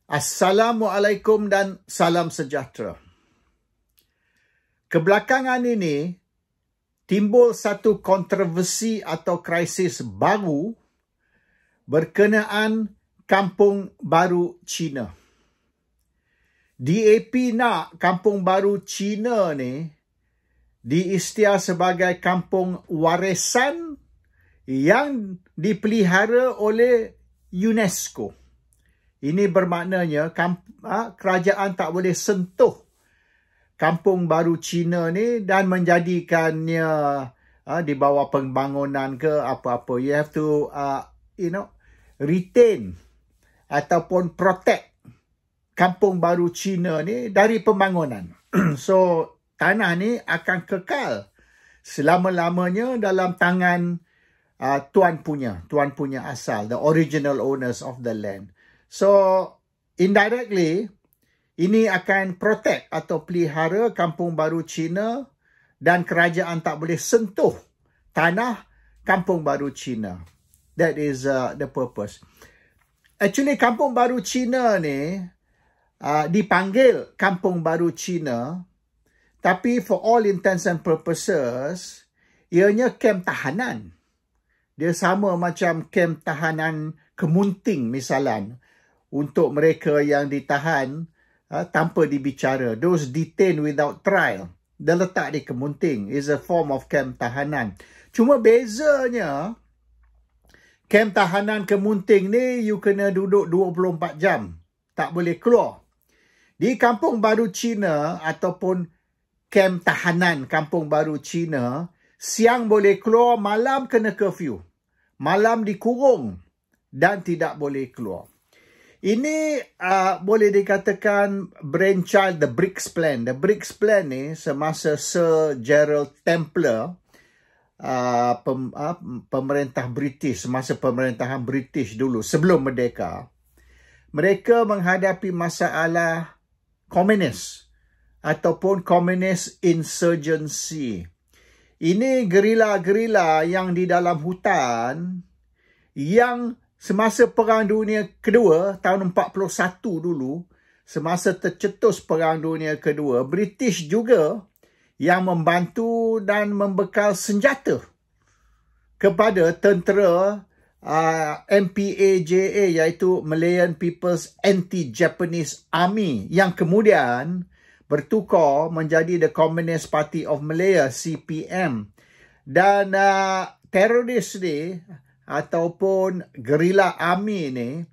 Assalamualaikum dan salam sejahtera. Kebelakangan ini, timbul satu kontroversi atau krisis baru berkenaan Kampung Baru Cina. DAP nak Kampung Baru Cina ni diisytihar sebagai kampung warisan yang dipelihara oleh UNESCO. Ini bermaknanya kerajaan tak boleh sentuh Kampung Baru Cina ni dan menjadikannya di bawah pembangunan ke apa-apa. You have to retain ataupun protect Kampung Baru Cina ni dari pembangunan. So tanah ni akan kekal selama-lamanya dalam tangan tuan punya asal, the original owners of the land. So, indirectly, ini akan protect atau pelihara Kampung Baru Cina dan kerajaan tak boleh sentuh tanah Kampung Baru Cina. That is the purpose. Actually, Kampung Baru Cina ni dipanggil Kampung Baru Cina, tapi for all intents and purposes, ianya kem tahanan. Dia sama macam kem tahanan Kemunting misalan. Untuk mereka yang ditahan tanpa dibicara. Those detained without trial. Dia letak di Kemunting. Is a form of kem tahanan. Cuma bezanya, kem tahanan Kemunting ni, you kena duduk 24 jam. Tak boleh keluar. Di Kampung Baru Cina ataupun kem tahanan Kampung Baru Cina, siang boleh keluar, malam kena curfew. Malam dikurung dan tidak boleh keluar. Ini boleh dikatakan brainchild the BRICS Plan. The BRICS Plan ni semasa Sir Gerald Templer, pemerintah British, semasa pemerintahan British dulu sebelum merdeka, mereka menghadapi masalah komunis ataupun communist insurgency. Ini gerila-gerila yang di dalam hutan yang semasa Perang Dunia Kedua, tahun 41 dulu, semasa tercetus Perang Dunia Kedua, British juga yang membantu dan membekal senjata kepada tentera MPAJA, iaitu Malayan People's Anti-Japanese Army, yang kemudian bertukar menjadi the Communist Party of Malaya, CPM. Dan teroris ni, ataupun gerila army ni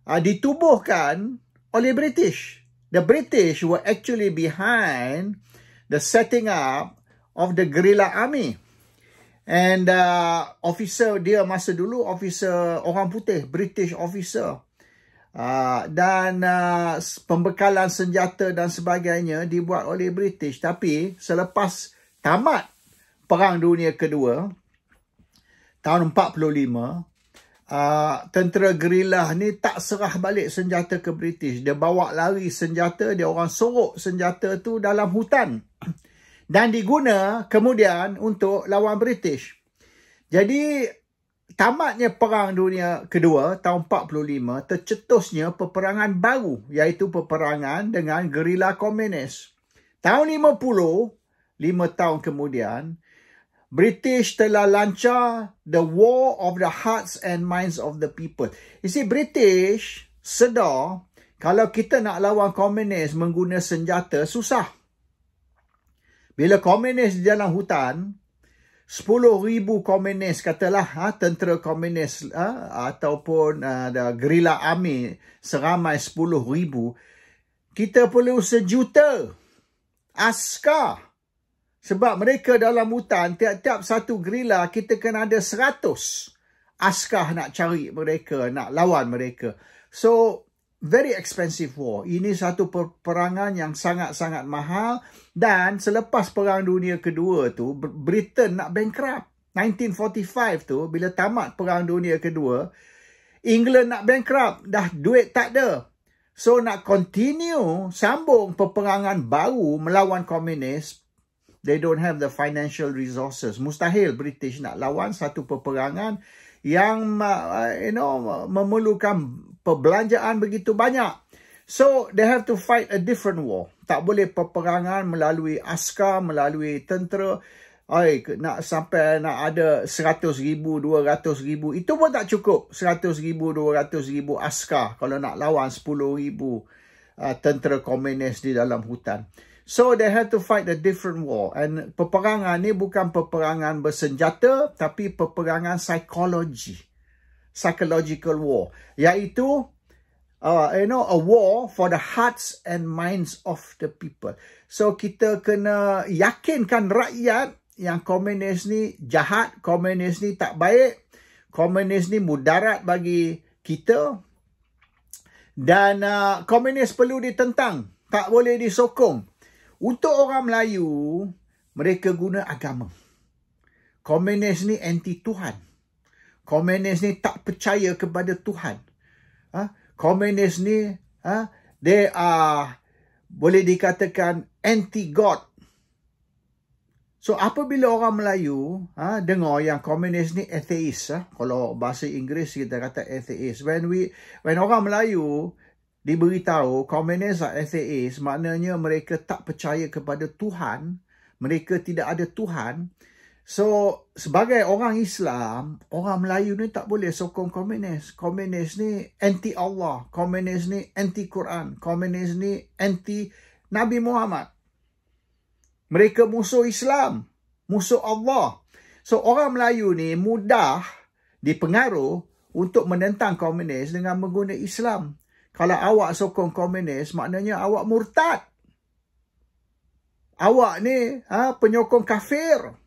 ditubuhkan oleh British. The British were actually behind the setting up of the guerrilla army. And officer dia masa dulu, officer orang putih, British officer. Dan pembekalan senjata dan sebagainya dibuat oleh British. Tapi selepas tamat Perang Dunia Kedua, tahun 45, tentera gerila ni tak serah balik senjata ke British. Dia bawa lari senjata, dia orang sorok senjata tu dalam hutan. Dan diguna kemudian untuk lawan British. Jadi, tamatnya Perang Dunia Kedua, tahun 45, tercetusnya peperangan baru, iaitu peperangan dengan gerila komunis. Tahun 50, 5 tahun kemudian, British telah lancar the war of the hearts and minds of the people. You see, British sedar kalau kita nak lawan komunis menggunakan senjata, susah. Bila komunis di dalam hutan, 10,000 komunis, katalah tentera komunis ataupun guerrilla army seramai 10,000, kita perlu 1,000,000 askar. Sebab mereka dalam hutan, tiap-tiap satu gerila kita kena ada 100 askar nak cari mereka, nak lawan mereka. So, very expensive war. Ini satu peperangan yang sangat-sangat mahal. Dan selepas Perang Dunia Kedua tu, Britain nak bankrupt. 1945 tu, bila tamat Perang Dunia Kedua, England nak bankrupt. Dah duit tak ada. So, nak continue, sambung peperangan baru melawan komunis, they don't have the financial resources. Mustahil British nak lawan satu peperangan yang memerlukan perbelanjaan begitu banyak. So, they have to fight a different war. Tak boleh peperangan melalui askar, melalui tentera. Nak sampai nak ada 100,000, 200,000. Itu pun tak cukup. 100,000, 200,000 askar kalau nak lawan 10,000 tentera komunis di dalam hutan. So, they have to fight a different war. And peperangan ni bukan peperangan bersenjata, tapi peperangan psikologi. Psychological war. Iaitu a war for the hearts and minds of the people. So, kita kena yakinkan rakyat yang komunis ni jahat, komunis ni tak baik, komunis ni mudarat bagi kita, dan komunis perlu ditentang, tak boleh disokong. Untuk orang Melayu, mereka guna agama. Komunis ni anti Tuhan. Komunis ni tak percaya kepada Tuhan. Komunis ni, they are, boleh dikatakan, anti-God. So, apabila orang Melayu dengar yang komunis ni atheist, kalau bahasa Inggeris kita kata atheist. When orang Melayu diberitahu komunis are atheist, maknanya mereka tak percaya kepada Tuhan, mereka tidak ada Tuhan. So, sebagai orang Islam, orang Melayu ni tak boleh sokong komunis. Komunis ni anti-Allah. Komunis ni anti-Quran. Komunis ni anti-Nabi Muhammad. Mereka musuh Islam. Musuh Allah. So, orang Melayu ni mudah dipengaruh untuk menentang komunis dengan menggunakan Islam. Kalau awak sokong komunis, maknanya awak murtad. Awak ni penyokong kafir.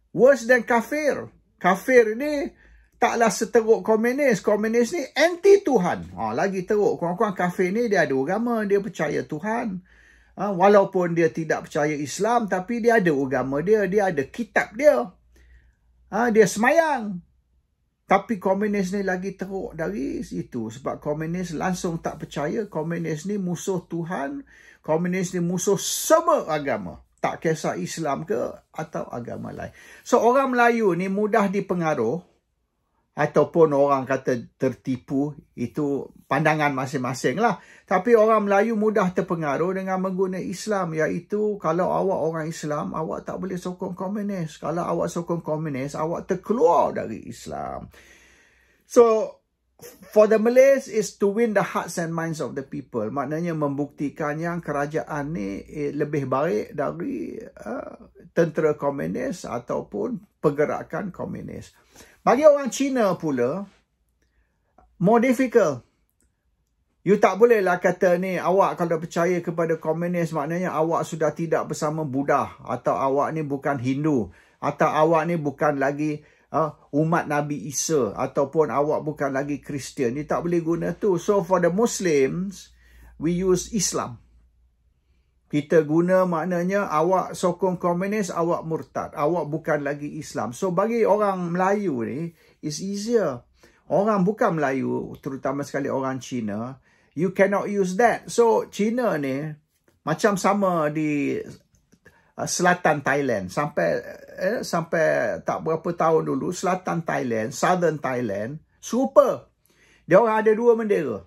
Worse than kafir. Kafir ni taklah seteruk komunis. Komunis ni anti Tuhan. Lagi teruk. Kawan-kawan kafir ni dia ada agama. Dia percaya Tuhan. Walaupun dia tidak percaya Islam. Tapi dia ada agama dia. Dia ada kitab dia. Dia semayang. Tapi komunis ni lagi teruk dari itu. Sebab komunis langsung tak percaya. Komunis ni musuh Tuhan. Komunis ni musuh semua agama. Tak kisah Islam ke atau agama lain. So, orang Melayu ni mudah dipengaruh ataupun orang kata tertipu. Itu pandangan masing-masing lah. Tapi orang Melayu mudah terpengaruh dengan menggunakan Islam. Iaitu kalau awak orang Islam, awak tak boleh sokong komunis. Kalau awak sokong komunis, awak terkeluar dari Islam. So, for the Malays is to win the hearts and minds of the people. Maknanya membuktikan yang kerajaan ni lebih baik dari tentera komunis ataupun pergerakan komunis. Bagi orang Cina pula, more difficult. You tak bolehlah kata ni, awak kalau percaya kepada komunis, maknanya awak sudah tidak bersama Buddha. Atau awak ni bukan Hindu. Atau awak ni bukan lagi umat Nabi Isa, ataupun awak bukan lagi Kristian. Dia tak boleh guna tu. So for the Muslims, we use Islam. Kita guna maknanya awak sokong komunis, awak murtad. Awak bukan lagi Islam. So bagi orang Melayu ni, it's easier. Orang bukan Melayu, terutama sekali orang Cina, you cannot use that. So Cina ni macam sama di selatan Thailand. Sampai tak berapa tahun dulu, selatan Thailand, southern Thailand, serupa. Dia orang ada dua bendera.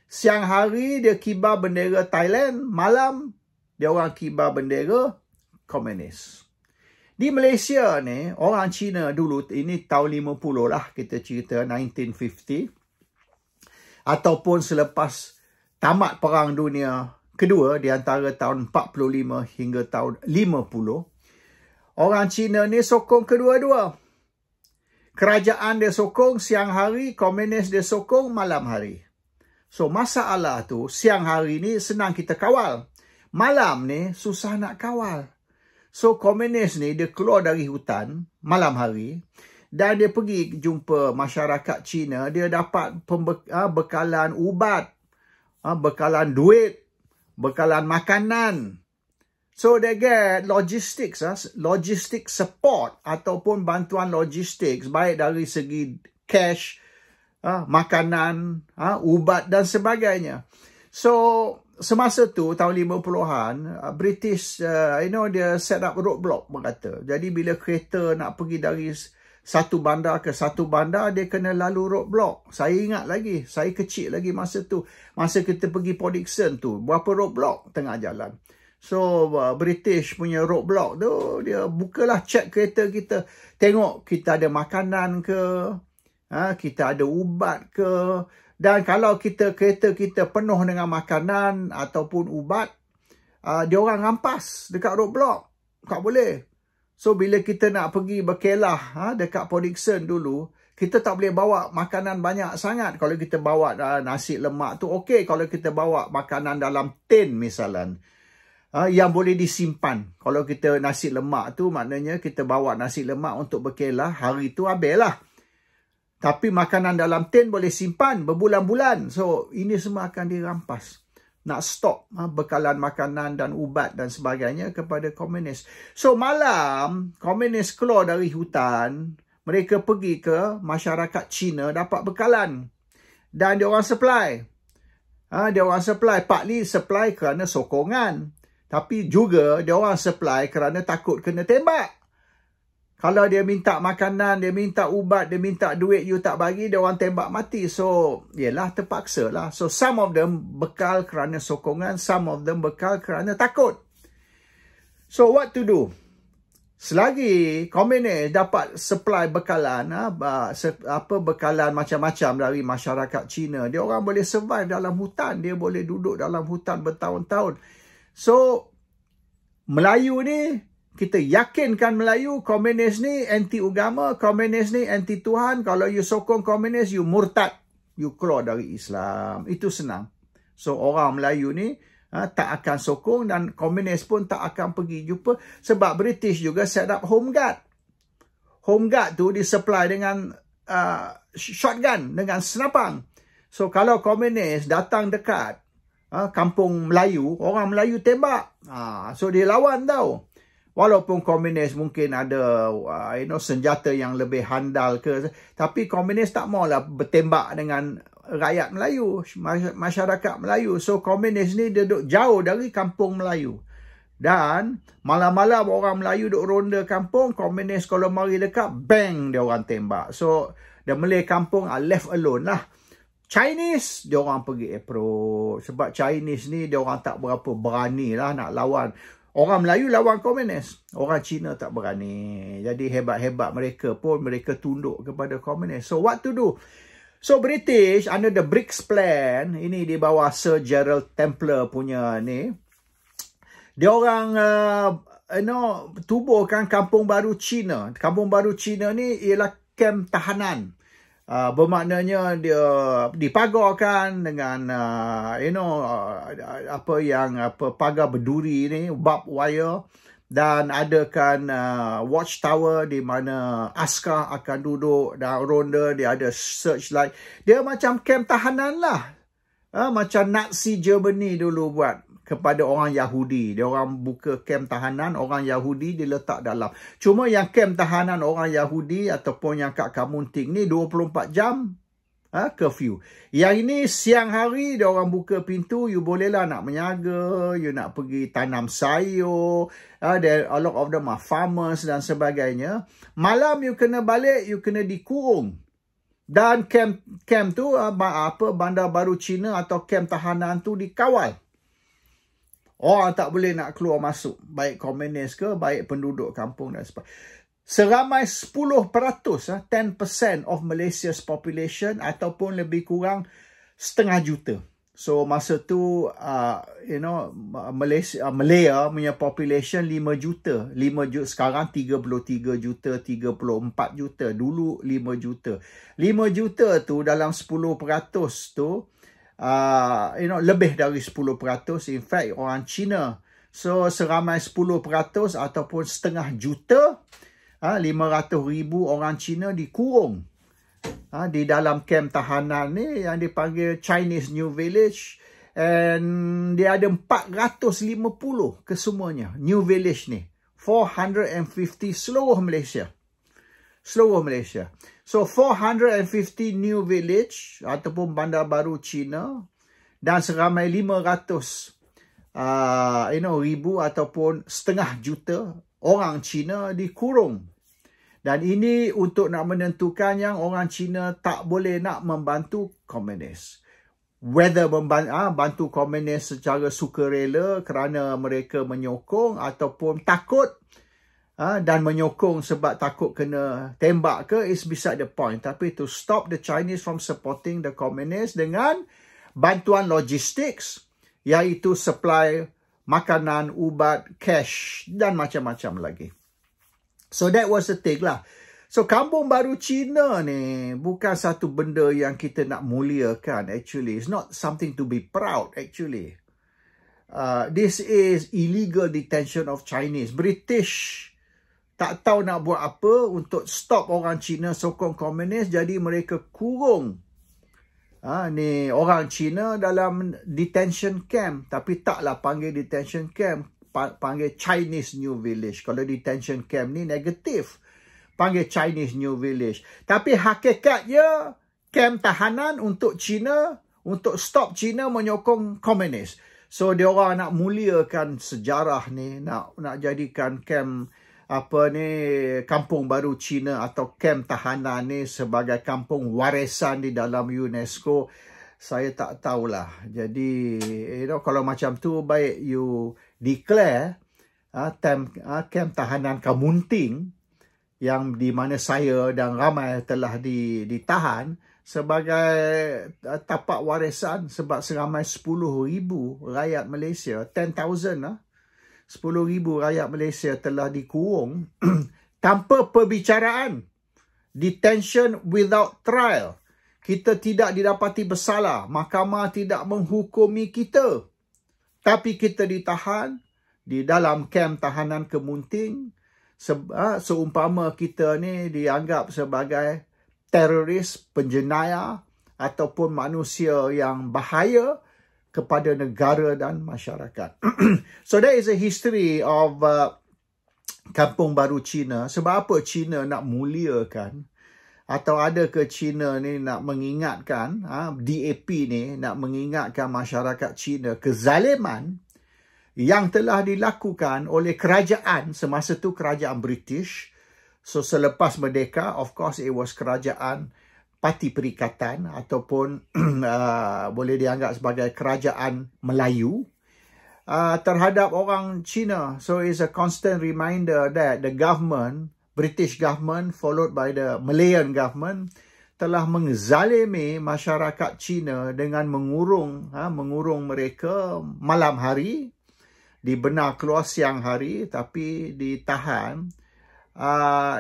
Siang hari dia kibar bendera Thailand, malam dia orang kibar bendera komunis. Di Malaysia ni, orang Cina dulu, ini tahun 50 lah kita cerita, 1950. Ataupun selepas tamat Perang Dunia Kedua, di antara tahun 45 hingga tahun 50, orang Cina ni sokong kedua-dua. Kerajaan dia sokong siang hari, komunis dia sokong malam hari. So masalah tu, siang hari ni senang kita kawal. Malam ni susah nak kawal. So komunis ni dia keluar dari hutan malam hari dan dia pergi jumpa masyarakat Cina. Dia dapat bekalan ubat, bekalan duit, bekalan makanan. So they get logistics, logistic support ataupun bantuan logistik, baik dari segi cash, makanan, ubat dan sebagainya. So semasa tu tahun 50-an, British dia set up roadblock berkata. Jadi bila kereta nak pergi dari satu bandar ke satu bandar, dia kena lalu roadblock. Saya ingat lagi, saya kecil lagi masa tu. Masa kita pergi Port Dickson tu, berapa roadblock tengah jalan. So, British punya roadblock tu, dia bukalah cek kereta kita. Tengok kita ada makanan ke, kita ada ubat ke. Dan kalau kereta kita penuh dengan makanan ataupun ubat, dia orang rampas dekat roadblock. Tak boleh. So, bila kita nak pergi berkelah dekat Port Dickson dulu, kita tak boleh bawa makanan banyak sangat. Kalau kita bawa nasi lemak tu, okey. Kalau kita bawa makanan dalam tin misalnya, yang boleh disimpan. Kalau kita nasi lemak tu, maknanya kita bawa nasi lemak untuk berkelah, hari tu habislah. Tapi makanan dalam tin boleh simpan berbulan-bulan. So, ini semua akan dirampas. Nak stop bekalan makanan dan ubat dan sebagainya kepada komunis. So, malam, komunis keluar dari hutan. Mereka pergi ke masyarakat Cina dapat bekalan. Dan dia orang supply. Dia orang supply. Partly supply kerana sokongan. Tapi juga dia orang supply kerana takut kena tembak. Kalau dia minta makanan, dia minta ubat, dia minta duit, you tak bagi, dia orang tembak mati. So, yelah, terpaksa lah. So, some of them bekal kerana sokongan, some of them bekal kerana takut. So, what to do? Selagi komunis dapat supply bekalan, bekalan macam-macam dari masyarakat Cina, dia orang boleh survive dalam hutan, dia boleh duduk dalam hutan bertahun-tahun. So, Melayu ni, kita yakinkan Melayu, komunis ni anti agama, komunis ni anti Tuhan. Kalau you sokong komunis, you murtad. You keluar dari Islam. Itu senang. So, orang Melayu ni tak akan sokong dan komunis pun tak akan pergi jumpa. Sebab British juga set up Home Guard. Home Guard tu disupply dengan shotgun, dengan senapang. So, kalau komunis datang dekat kampung Melayu, orang Melayu tembak. So, dia lawan tau. Walaupun komunis mungkin ada senjata yang lebih handal ke, tapi komunis tak maulah bertembak dengan rakyat Melayu, masyarakat Melayu. So komunis ni dia duduk jauh dari kampung Melayu. Dan malam-malam orang Melayu duduk ronda kampung, komunis kalau mari dekat, bang, dia orang tembak. So the Malay kampung are left alone lah. Chinese, dia orang pergi approach. Sebab Chinese ni dia orang tak berapa berani lah nak lawan. Orang Melayu lawan komunis. Orang Cina tak berani. Jadi hebat-hebat mereka pun, mereka tunduk kepada komunis. So what to do? So British under the BRICS plan, ini di bawah Sir Gerald Templer punya ni, dia orang tubuhkan Kampung Baru Cina. Kampung Baru Cina ni ialah kem tahanan. Bermaknanya dia dipagarkan dengan pagar berduri ni, barbed wire, dan adakan watchtower di mana askar akan duduk dan ronda. Dia ada searchlight. Dia macam kem tahanan lah, macam Nazi Germany dulu buat kepada orang Yahudi. Dia orang buka kem tahanan orang Yahudi, diletak dalam. Cuma yang kem tahanan orang Yahudi ataupun yang kat Kamunting ni 24 jam curfew. Yang ini siang hari dia orang buka pintu, you bolehlah nak menyaga, you nak pergi tanam sayur. There a lot of them are farmers dan sebagainya. Malam you kena balik, you kena dikurung. Dan kem tu Bandar Baru Cina atau kem tahanan tu dikawal. Orang tak boleh nak keluar masuk. Baik komunis ke, baik penduduk kampung dan sebagainya. Seramai 10%, 10% of Malaysia's population ataupun lebih kurang 500,000 juta. So masa tu, Malaya punya population 5 juta. 5 juta sekarang 33 juta, 34 juta. Dulu 5 juta. 5 juta tu dalam 10% tu, lebih dari 10%, in fact orang Cina. So seramai 10% ataupun 500,000 juta, 500,000 orang Cina dikurung di dalam kem tahanan ni yang dipanggil Chinese New Village. And dia ada 450 kesemuanya New Village ni, 450 seluruh Malaysia. Seluruh Malaysia. So 450 New Village ataupun Bandar Baru Cina, dan seramai 500 ribu ataupun 500,000 juta orang Cina dikurung. Dan ini untuk nak menentukan yang orang Cina tak boleh nak membantu komunis. Whether bantu komunis secara sukarela kerana mereka menyokong ataupun takut dan menyokong sebab takut kena tembak ke is beside the point. Tapi to stop the Chinese from supporting the communists dengan bantuan logistik, iaitu supply makanan, ubat, cash dan macam-macam lagi. So that was the thing lah. So Kampung Baru Cina ni bukan satu benda yang kita nak muliakan actually. It's not something to be proud actually. This is illegal detention of Chinese. British tak tahu nak buat apa untuk stop orang Cina sokong komunis, jadi mereka kurung ni orang Cina dalam detention camp. Tapi taklah panggil detention camp, panggil Chinese New Village. Kalau detention camp ni negatif, panggil Chinese New Village. Tapi hakikatnya camp tahanan untuk Cina, untuk stop Cina menyokong komunis. So dia orang nak muliakan sejarah ni, nak jadikan camp Kampung Baru Cina atau camp tahanan ni sebagai kampung warisan di dalam UNESCO. Saya tak tahulah. Jadi kalau macam tu baik you declare camp tahanan Kamunting yang di mana saya dan ramai telah ditahan sebagai tapak warisan, sebab seramai 10,000 rakyat Malaysia, 10,000 10,000 rakyat Malaysia telah dikurung tanpa perbicaraan. Detention without trial. Kita tidak didapati bersalah. Mahkamah tidak menghukumi kita. Tapi kita ditahan di dalam kamp tahanan Kemunting. Seumpama kita ni dianggap sebagai teroris, penjenayah ataupun manusia yang bahaya kepada negara dan masyarakat. So there is a history of Kampung Baru Cina. Sebab apa Cina nak muliakan, atau ada ke Cina ni nak mengingatkan, DAP ni nak mengingatkan masyarakat Cina kezaliman yang telah dilakukan oleh kerajaan, semasa tu kerajaan British. So selepas merdeka, of course it was kerajaan Parti Perikatan ataupun boleh dianggap sebagai kerajaan Melayu terhadap orang Cina. So it's a constant reminder that the government, British government followed by the Malayan government, telah menzalimi masyarakat Cina dengan mengurung mereka malam hari, dibenar keluar siang hari tapi ditahan.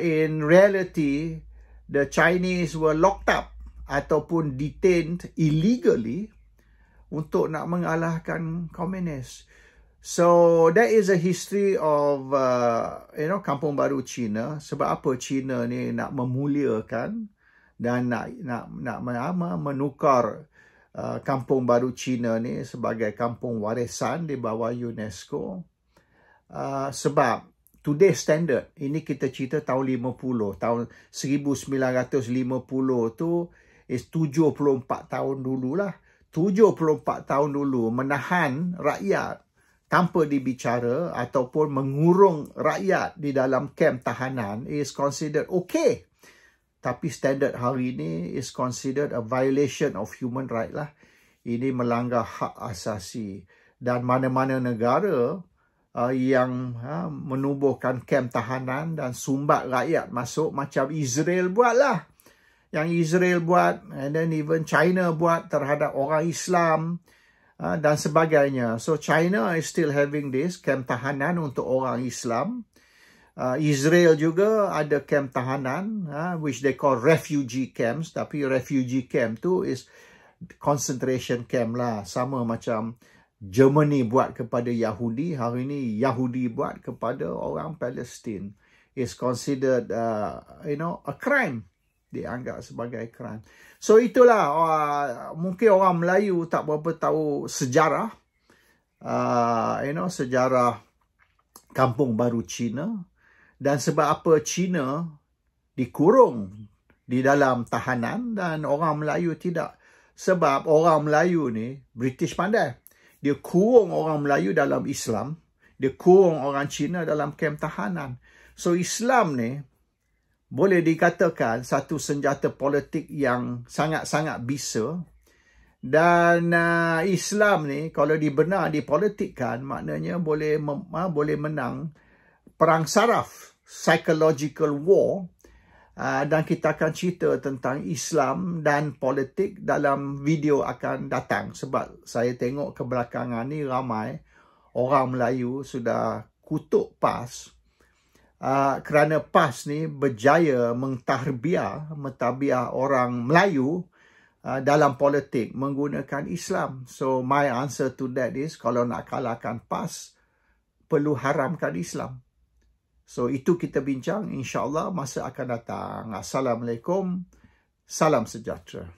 In reality, the Chinese were locked up ataupun detained illegally untuk nak mengalahkan komunis. So that is a history of Kampung Baru Cina. Sebab apa Cina ni nak memuliakan dan nak menukar Kampung Baru Cina ni sebagai kampung warisan di bawah UNESCO. Sebab today standard, ini kita cerita tahun 50, tahun 1950 tu is 74 tahun dululah. 74 tahun dulu menahan rakyat tanpa dibicara ataupun mengurung rakyat di dalam kamp tahanan is considered okay. Tapi standard hari ini is considered a violation of human right lah. Ini melanggar hak asasi. Dan mana-mana negara yang menubuhkan kamp tahanan dan sumbat rakyat masuk, macam Israel buatlah. Yang Israel buat, and then even China buat terhadap orang Islam dan sebagainya. So China is still having this kamp tahanan untuk orang Islam. Israel juga ada kamp tahanan which they call refugee camps. Tapi refugee camp tu is concentration camp lah. Sama macam Germany buat kepada Yahudi, hari ini Yahudi buat kepada orang Palestin. Is considered a crime, dianggap sebagai crime. So itulah mungkin orang Melayu tak berapa tahu sejarah sejarah Kampung Baru Cina, dan sebab apa Cina dikurung di dalam tahanan dan orang Melayu tidak. Sebab orang Melayu ni British pandai. Dia kurung orang Melayu dalam Islam. Dia kurung orang Cina dalam kamp tahanan. So Islam ni boleh dikatakan satu senjata politik yang sangat-sangat bisa. Dan Islam ni kalau dipolitikkan, maknanya boleh menang perang saraf, psychological war. Dan kita akan cerita tentang Islam dan politik dalam video akan datang. Sebab saya tengok kebelakangan ni ramai orang Melayu sudah kutuk PAS. Kerana PAS ni berjaya mentahbiah orang Melayu dalam politik menggunakan Islam. So my answer to that is, kalau nak kalahkan PAS, perlu haramkan Islam. So itu kita bincang, insya-Allah masa akan datang. Assalamualaikum, salam sejahtera.